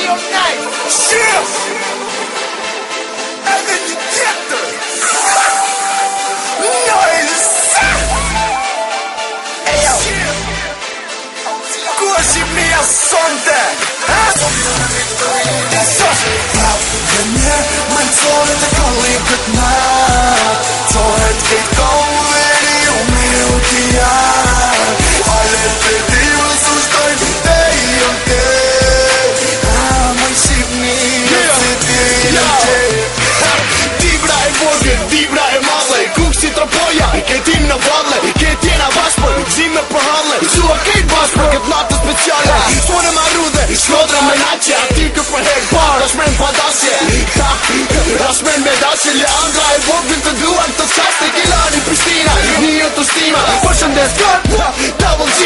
your night. Shift. And then you get the noise. Hey yo. Kursi mia sonte. Man får inte kolla i good night. Så ett vitt gånger i omöjliga. Alla bedriver som står i dig och dig. Man ser mig och sitter i dig. Vibra i vågen, vibra i malle. Kuksi tropoja, ketin në valle. Ketjena bashpër, zime për halle. Sua kejt bashpër, këtë natë speciale. Sone ma rude, shkodra me nache. Aty për hek bar, ashmen pa dasje. Ashmen me dasje, Leandra e vogën të duan të qaste. Kilani Pristina, një autostima. Përshëndes kët, double G,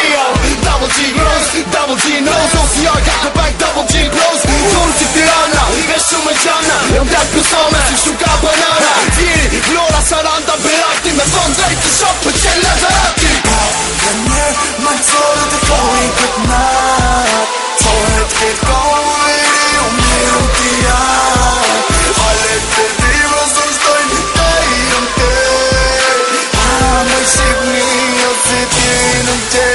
double G gross, double G knows. OCR, kako back, double G gross. Zonë si Tirana, e shumë e gjana. Jom blak pësome, si shuka banana. Tiri, Flora, Saranda, Berati. Me thonë drejt të shok për qelle dhe rati. Kënjer, ma të zorë të kohë i këtë natë. Zorë të këtë kohë i umiru t'i janë. Ale të diva së shtojnë të i në te. Me shqipni o si ti në te.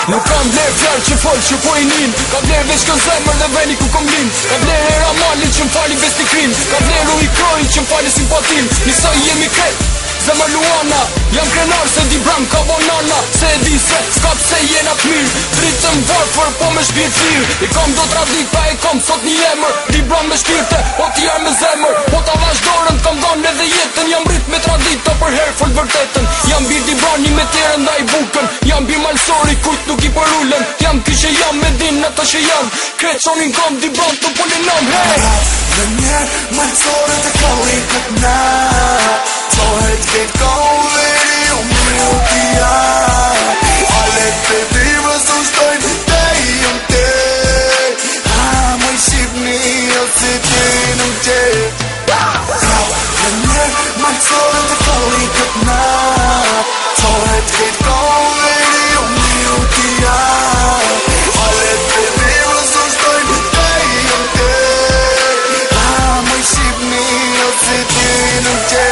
Nuk kam ble fjarë që folë që po i nin. Ka ble veç kën zemër dhe veni ku kom lin. Ka ble hera malin që m'fali vestikrin. Ka ble ru i krojnë që m'fali simpatin. Nisoj jemi kret, zemër Luana. Jam krenar se di bram ka bonana. Se e di se s'ka pse jena t'mirë. Dritëm varfër po me shpirt firë. I kom do t'radit pa e kom sot një emër. Di bram me shpirte, po t'jar me zemër. Po t'a vash dorën t'kom dhon edhe jetën. Jam rrit me tradit të për herë fol vërtetën. Jam bir di brani me tjere ndaj bukën. Jam bir malsori kujt nuk i përullën. Jam kishe jam me din në të që jam. Kretë qonin kom di bram të polinom. Hey! Dhe njerë malsore të kalli këtë natë. Sohet këtë kohë i umiru t'i janë. Ale të diva së shtojnë të i në te. Më i shqipni o si ti në te. Dhe njerë malsore të kalli këtë natë. Sohet këtë kohë i umiru t'i janë. Ale të diva së shtojnë të i në te. Më i shqipni o si ti në te.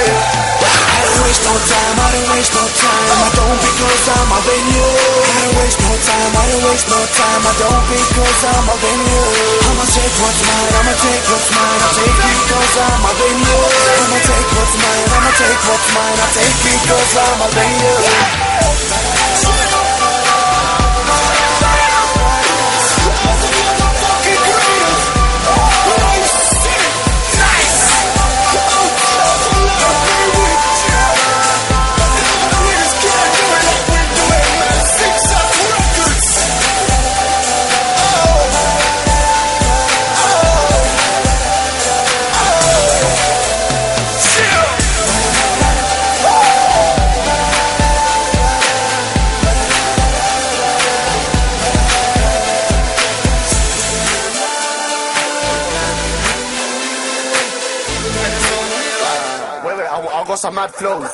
I don't waste no time, I don't waste no time. I don't because I'm loving you. I don't waste no time, I don't waste no time. I don't because I'm loving you. I'ma take what's mine, I'ma take what's mine. I take it because I'm loving you. I'ma take what's mine, I'ma take what's mine. I take it because I'm loving you. I'll go some mad flows.